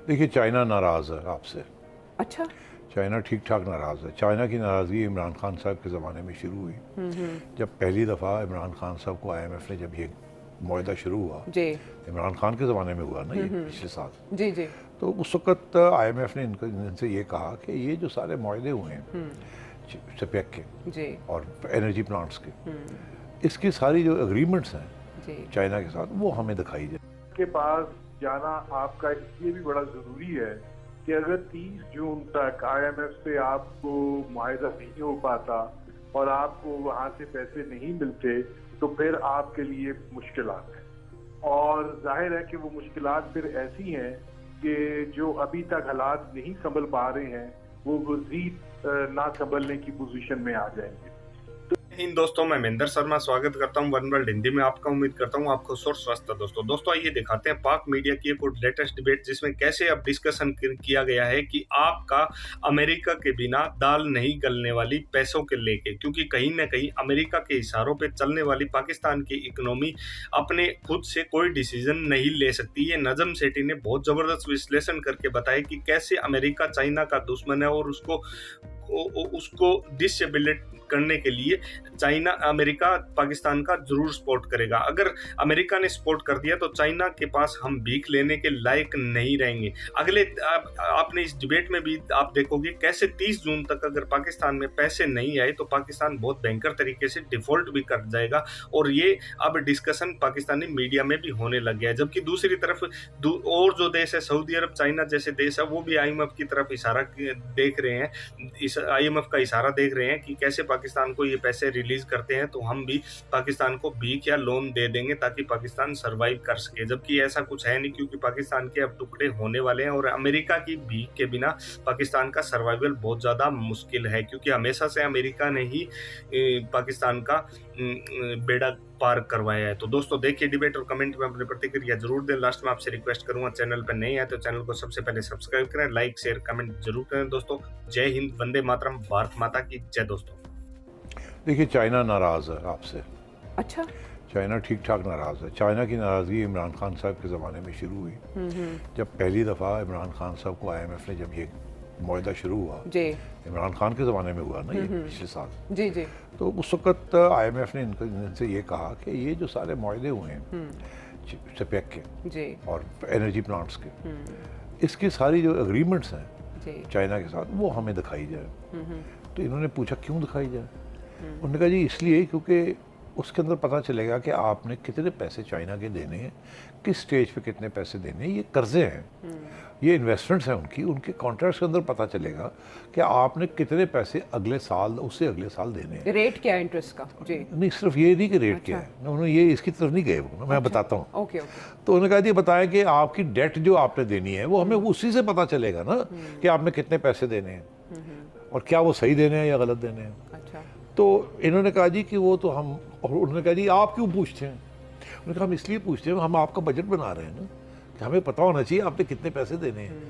देखिए, चाइना नाराज़ है आपसे। अच्छा। चाइना ठीक ठाक नाराज़ है। चाइना की नाराज़गी इमरान खान साहब के ज़माने में शुरू हुई। जब पहली दफ़ा इमरान खान साहब को IMF ने जब ये मुआहदा शुरू हुआ, जी इमरान खान के ज़माने में हुआ ना ये पिछले साल, जी जी तो उस वक़्त IMF ने इनसे ये कहा कि ये जो सारे मुआहदे हुए हैं सपेक के जी और एनर्जी प्लांट्स के, इसकी सारी जो एग्रीमेंट्स हैं जी चाइना के साथ, वो हमें दिखाई जाए। के पास जाना आपका इसलिए भी बड़ा जरूरी है कि अगर 30 जून तक IMF से आपको मुआहदा नहीं हो पाता और आपको वहां से पैसे नहीं मिलते तो फिर आपके लिए मुश्किलात हैं। और जाहिर है कि वो मुश्किलात फिर ऐसी हैं कि जो अभी तक हालात नहीं संभल पा रहे हैं वो मज़ीद ना संभलने की पोजीशन में आ जाएंगे। इन दोस्तों, मैं महेंद्र शर्मा स्वागत करता हूं वन वर्ल्ड हिंदी में आपका। उम्मीद करता हूं आपको स्वस्थ दोस्तों आइए दिखाते हैं पाक मीडिया की एक लेटेस्ट डिबेट, जिसमें कैसे अब डिस्कशन किया गया है कि आपका अमेरिका के बिना दाल नहीं गलने वाली पैसों के लेके, क्योंकि कहीं ना कहीं अमेरिका के इशारों पे चलने वाली पाकिस्तान की इकोनॉमी अपने खुद से कोई डिसीजन नहीं ले सकती। ये नजम सेठी ने बहुत जबरदस्त विश्लेषण करके बताया कि कैसे अमेरिका चाइना का दुश्मन है और उसको डिसेबिलिट करने के लिए चाइना अमेरिका पाकिस्तान का जरूर सपोर्ट करेगा। अगर अमेरिका ने सपोर्ट कर दिया तो चाइना के पास हम भीख लेने के लायक नहीं रहेंगे। अगले आपने इस डिबेट में भी आप देखोगे कैसे 30 जून तक अगर पाकिस्तान में पैसे नहीं आए तो पाकिस्तान बहुत भयंकर तरीके से डिफॉल्ट भी कर जाएगा, और ये अब डिस्कशन पाकिस्तानी मीडिया में भी होने लग गया है। जबकि दूसरी तरफ और जो देश है, सऊदी अरब, चाइना जैसे देश है, वो भी IMF की तरफ इशारा देख रहे हैं, इस IMF का इशारा देख रहे हैं कि कैसे पाकिस्तान को ये पैसे रिलीज करते हैं तो हम भी पाकिस्तान को भीख या लोन दे देंगे ताकि पाकिस्तान सरवाइव कर सके। जबकि ऐसा कुछ है नहीं, क्योंकि पाकिस्तान के अब टुकड़े होने वाले हैं और अमेरिका की भीख के बिना पाकिस्तान का सर्वाइवल बहुत ज़्यादा मुश्किल है, क्योंकि हमेशा से अमेरिका ने ही पाकिस्तान का बेड़ा पार करवाया है। तो दोस्तों देखिए डिबेट और कमेंट में अपनी प्रतिक्रिया जरूर दें। लास्ट में आपसे रिक्वेस्ट करूंगा, चैनल पर नहीं आए तो चैनल को सबसे पहले सब्सक्राइब करें, लाइक शेयर कमेंट जरूर करें। दोस्तों जय हिंद, वंदे मातरम, भारत माता की जय। दोस्तों देखिए, चाइना नाराज़ है आपसे। अच्छा। चाइना ठीक ठाक नाराज़ है। चाइना की नाराज़गी इमरान खान साहब के ज़माने में शुरू हुई। जब पहली दफ़ा इमरान खान साहब को IMF ने जब ये मुआहदा शुरू हुआ, जी इमरान खान के ज़माने में हुआ ना ये पिछले साल, जी जी तो उस वक़्त IMF ने इनसे ये कहा कि ये जो सारे मुआहदे हुए हैं सपेक के जी और एनर्जी प्लांट्स के, इसकी सारी जो एग्रीमेंट्स हैं जी चाइना के साथ, वो हमें दिखाई जाए। तो इन्होंने पूछा क्यों दिखाई जाए। उन्होंने कहा जी इसलिए क्योंकि उसके अंदर पता चलेगा कि आपने कितने पैसे चाइना के देने हैं, किस स्टेज पे कितने पैसे देने हैं। ये कर्जे हैं, ये इन्वेस्टमेंट्स हैं उनके कॉन्ट्रैक्ट्स के अंदर पता चलेगा कि आपने कितने पैसे अगले साल, उससे अगले साल देने हैं। रेट क्या है इंटरेस्ट का? जी नहीं, सिर्फ ये नहीं कि रेट क्या है, उन्होंने ये इसकी तरफ नहीं गए, मैं बताता हूँ। ओके ओके तो उन्होंने कहा जी बताया कि आपकी डेट जो आपने देनी है वो हमें उसी से पता चलेगा ना कि आपने कितने पैसे देने हैं और क्या वो सही देने हैं या गलत देने हैं। अच्छा। तो इन्होंने कहा जी कि वो तो हम, और उन्होंने कहा जी आप क्यों पूछते हैं। उन्होंने कहा हम इसलिए पूछते हैं, हम आपका बजट बना रहे हैं ना, कि हमें पता होना चाहिए आपने कितने पैसे देने हैं,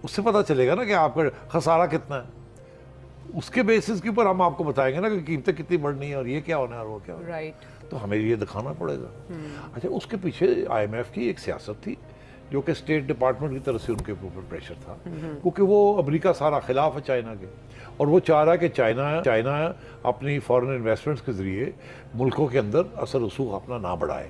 उससे पता चलेगा ना कि आपका खसारा कितना है। उसके बेसिस के ऊपर हम आपको बताएंगे ना कि कीमतें कितनी बढ़नी है और ये क्या होना है और वो क्या होना है। राइट। तो हमें ये दिखाना पड़ेगा। अच्छा, उसके पीछे IMF की एक सियासत थी जो कि स्टेट डिपार्टमेंट की तरफ से उनके ऊपर प्रेशर था, क्योंकि वो अमेरिका सारा खिलाफ है चाइना के, और वो चाह रहा है कि चाइना अपनी फॉरेन इन्वेस्टमेंट्स के ज़रिए मुल्कों के अंदर असर रसूख अपना ना बढ़ाए,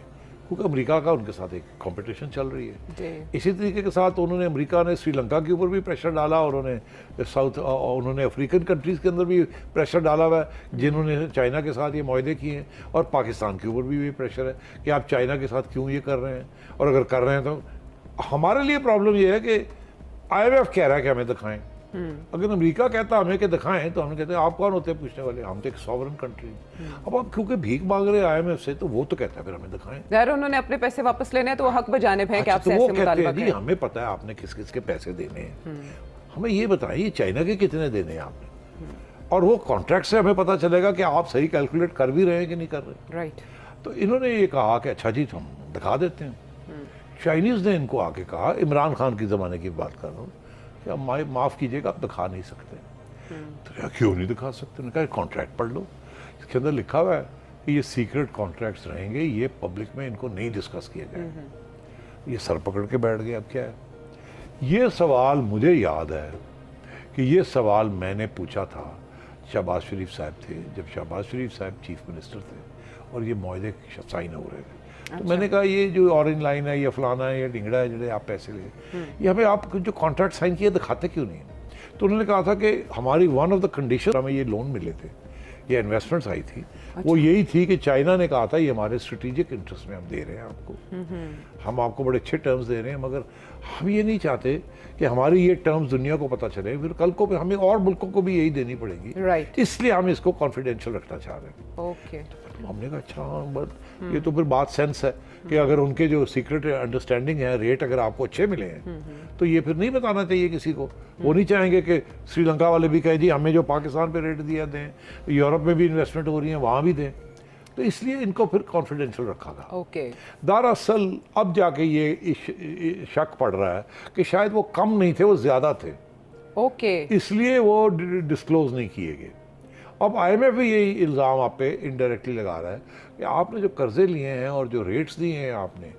क्योंकि अमेरिका का उनके साथ एक कंपटीशन चल रही है। इसी तरीके के साथ उन्होंने, अमेरिका ने श्रीलंका के ऊपर भी प्रेशर डाला, और उन्होंने अफ्रीकन कंट्रीज़ के अंदर भी प्रेशर डाला हुआ है जिन्होंने चाइना के साथ ये मुआहदे किए हैं, और पाकिस्तान के ऊपर भी प्रेशर है कि आप चाइना के साथ क्यों ये कर रहे हैं, और अगर कर रहे हैं तो हमारे लिए प्रॉब्लम ये है कि IMF कह रहा है कि हमें दिखाएं। अगर अमेरिका कहता हमें कि दिखाएं तो हम कहते हैं आप कौन होते हैं पूछने वाले, हम तो एक सॉवरेन कंट्री। अब आप क्योंकि भीख मांग रहे हैं IMF से, तो वो तो कहता है फिर हमें दिखाएं। यार उन्होंने अपने पैसे वापस लेने हैं तो वो हक बजानिब है कि आपसे तो वो ऐसे कहते मुतालबा हैं जी करें। हमें पता है आपने किस किस के पैसे देने हैं, हमें ये बताइए चाइना के कितने देने हैं आपने, और वो कॉन्ट्रैक्ट से हमें पता चलेगा कि आप सही कैलकुलेट कर भी रहे हैं कि नहीं कर रहे। राइट। तो इन्होंने ये कहा कि अच्छा जी हम दिखा देते हैं। चाइनीज़ ने इनको आके कहा, इमरान खान की ज़माने की बात कर रहा हूँ, कि अब माफ़ कीजिएगा आप दिखा नहीं सकते। तो क्या क्यों नहीं दिखा सकते। उन्होंने कहा कॉन्ट्रैक्ट पढ़ लो, इसके अंदर लिखा हुआ है कि ये सीक्रेट कॉन्ट्रैक्ट्स रहेंगे, ये पब्लिक में इनको नहीं डिस्कस किया जाएगा। ये सर पकड़ के बैठ गए। अब क्या है, ये सवाल मुझे याद है कि ये सवाल मैंने पूछा था, शहबाज शरीफ साहब थे, जब शहबाज शरीफ साहब चीफ मिनिस्टर थे और ये मुआहदे साइन हो रहे थे। तो मैंने कहा ये जो ऑरेंज लाइन है, ये फलाना है, ये ढिंगड़ा है, जो आप पैसे ले, ये हमें आप जो कॉन्ट्रैक्ट साइन किए दिखाते क्यों नहीं? तो उन्होंने कहा था कि हमारी वन ऑफ द कंडीशन, हमें ये लोन मिले थे, ये इन्वेस्टमेंट्स आई थी, वो यही थी कि चाइना ने कहा था ये हमारे स्ट्रेटेजिक इंटरेस्ट में हम दे रहे हैं आपको, हम आपको बड़े अच्छे टर्म्स दे रहे हैं, मगर हम ये नहीं चाहते कि हमारी ये टर्म्स दुनिया को पता चले, फिर कल को हमें और मुल्कों को भी यही देनी पड़ेगी, राइट। इसलिए हम इसको कॉन्फिडेंशियल रखना चाह रहे हैं। ओके। हमने कहा अच्छा हाँ, बट ये तो फिर बात सेंस है कि अगर उनके जो सीक्रेट अंडरस्टैंडिंग है, रेट अगर आपको अच्छे मिले हैं तो ये फिर नहीं बताना चाहिए किसी को। वो नहीं चाहेंगे कि श्रीलंका वाले भी कहें जी हमें जो पाकिस्तान पे रेट दिया दें, यूरोप में भी इन्वेस्टमेंट हो रही है वहाँ भी दें, तो इसलिए इनको फिर कॉन्फिडेंशियल रखा था। ओके। दरअसल अब जाके ये शक पड़ रहा है कि शायद वो कम नहीं थे, वो ज़्यादा थे, ओके। इसलिए वो डिस्क्लोज नहीं किए गए। अब IMF भी यही इल्ज़ाम आप पे इनडायरेक्टली लगा रहा है कि आपने जो कर्जे लिए हैं और जो रेट्स दिए हैं आपने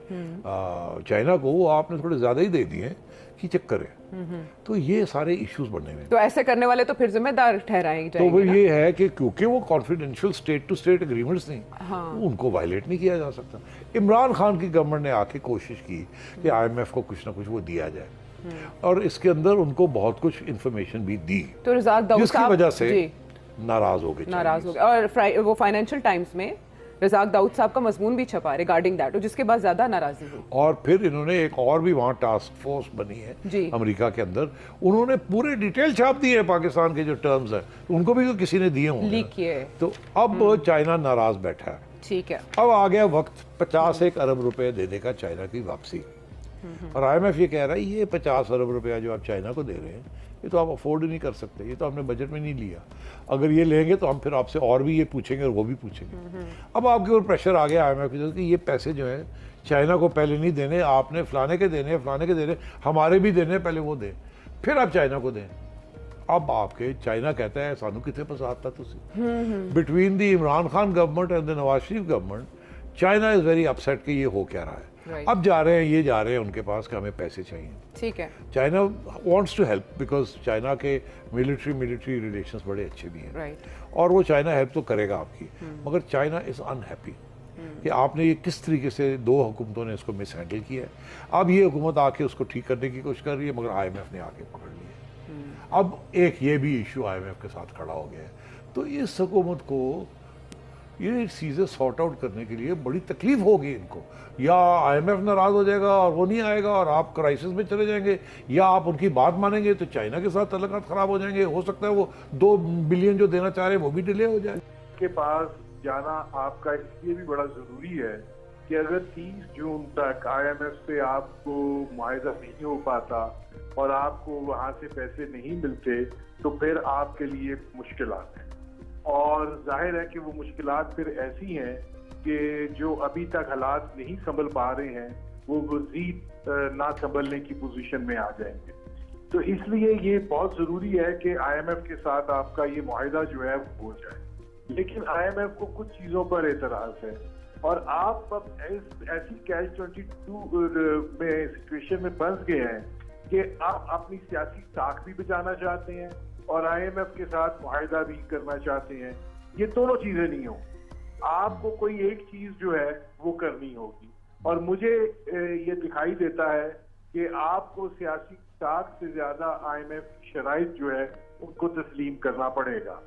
चाइना को, वो आपने थोड़े ज़्यादा ही दे दिए हैं, कि चक्कर है। तो ये सारे इश्यूज बनने में, तो ऐसे करने वाले तो फिर जिम्मेदार ठहराए तो जाएंगे वो ना? ये है कि क्योंकि वो confidential state to state agreements नहीं, हाँ। उनको वायलेट नहीं किया जा सकता। इमरान खान की गवर्नमेंट ने आके कोशिश की कि IMF को कुछ ना कुछ वो दिया जाए, और इसके अंदर उनको बहुत कुछ इंफॉर्मेशन भी दी, तो रज़ाक दाऊद जिसकी साहब वजह से जी, नाराज हो गए। नाराज हो गए। और वो फाइनेंशियल टाइम्स में रज़ाक दाऊद साहब का मजमून भी छपा रिगार्डिंग दैट, जिसके बाद ज्यादा नाराजगी हुई। और फिर इन्होंने एक और भी वहाँ टास्क फोर्स बनी है जी। अमेरिका के अंदर, उन्होंने पूरे डिटेल छाप दिए हैं पाकिस्तान के जो टर्म्स हैं, उनको भी तो किसी ने दिए होंगे, लीक किए। तो अब चाइना नाराज बैठा है। ठीक है। अब आ गया वक्त 51 अरब रुपए देने का चाइना की वापसी, और IMF ये कह रहा है ये 50 अरब रुपया जो आप चाइना को दे रहे हैं, ये तो आप अफोर्ड नहीं कर सकते, ये तो हमने बजट में नहीं लिया, अगर ये लेंगे तो हम फिर आपसे और भी ये पूछेंगे और वो भी पूछेंगे। अब आपके ऊपर प्रेशर आ गया IMF की तरफ कि ये पैसे जो हैं चाइना को पहले नहीं देने, आपने फलाने के देने, फलाने के देने, हमारे भी देने, पहले वो दें, फिर आप चाइना को दें। अब आपके चाइना कहता है सानू कितने फसाता तुसी। Between the Imran Khan government and the Nawaz Sharif government, China is very upset कि ये हो क्या रहा है। Right. अब जा रहे हैं, ये जा रहे हैं उनके पास कि हमें पैसे चाहिए। ठीक है। China wants to help because China के मिलिट्री रिलेशंस बड़े अच्छे भी हैं, राइट। और वो चाइना हेल्प तो करेगा आपकी, मगर चाइना इज़ अनहैप्पी कि आपने ये किस तरीके से दो हुकूमतों ने इसको मिस हैंडल किया है। अब ये हुकूमत आके उसको ठीक करने की कोशिश कर रही है, मगर IMF ने आके पकड़ लिया। अब एक ये भी इशू IMF के साथ खड़ा हो गया है, तो इस हुकूमत को ये चीज़ें सॉर्ट आउट करने के लिए बड़ी तकलीफ होगी इनको। या IMF नाराज़ हो जाएगा और वो नहीं आएगा और आप क्राइसिस में चले जाएंगे, या आप उनकी बात मानेंगे तो चाइना के साथ तल्लुकात ख़राब हो जाएंगे, हो सकता है वो 2 बिलियन जो देना चाह रहे हैं वो भी डिले हो जाए। के पास जाना आपका इसलिए भी बड़ा ज़रूरी है कि अगर 30 जून तक IMF से आपको मुआहदा नहीं हो पाता और आपको वहाँ से पैसे नहीं मिलते, तो फिर आपके लिए मुश्किलात हैं, और जाहिर है कि वो मुश्किलात फिर ऐसी हैं कि जो अभी तक हालात नहीं संभल पा रहे हैं वो मज़ीद ना संभलने की पोजीशन में आ जाएंगे। तो इसलिए ये बहुत ज़रूरी है कि IMF के साथ आपका ये मुआहदा जो है वो हो जाए। लेकिन IMF को कुछ चीज़ों पर एतराज़ है, और आप अब ऐसी कैच 22 में सिचुएशन में फंस गए हैं कि आप अपनी सियासी ताक भी बचाना चाहते हैं और IMF के साथ मुआहदा भी करना चाहते हैं। ये दोनों चीज़ें नहीं हो, आपको कोई एक चीज़ जो है वो करनी होगी, और मुझे ये दिखाई देता है कि आपको सियासी ताक से ज़्यादा IMF की शराइत जो है उनको तस्लीम करना पड़ेगा।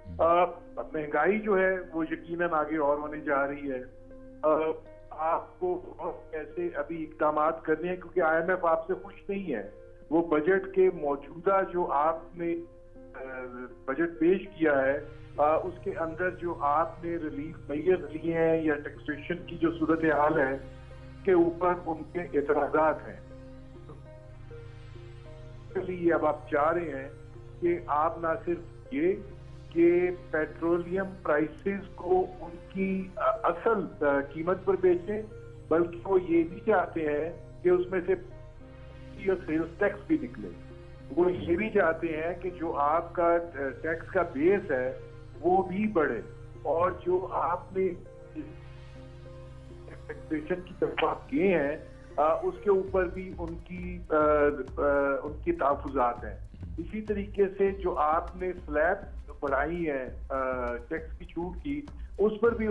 महंगाई जो है वो यकीनन आगे और होने जा रही है। आपको बहुत ऐसे अभी इक़दाम करने हैं, क्योंकि IMF आपसे खुश नहीं है। वो बजट के मौजूदा जो आपने बजट पेश किया है उसके अंदर जो आपने रिलीफ मेजर लिए हैं या टैक्सेशन की जो सूरत हाल है के ऊपर उनके एतराज़ात हैं। इसलिए अब आप चाह रहे हैं कि आप ना सिर्फ ये कि पेट्रोलियम प्राइसेस को उनकी असल कीमत पर बेचें, बल्कि वो ये भी चाहते हैं कि उसमें से सेल्स टैक्स भी निकले। वो ये भी चाहते हैं कि जो आपका टैक्स का बेस है वो भी बढ़े, और जो आपने टैक्सेशन की तरफ किए हैं उसके ऊपर भी उनकी उनके तहफुजात हैं। इसी तरीके से जो आपने स्लैब बढ़ाई है टैक्स की छूट की, उस पर भी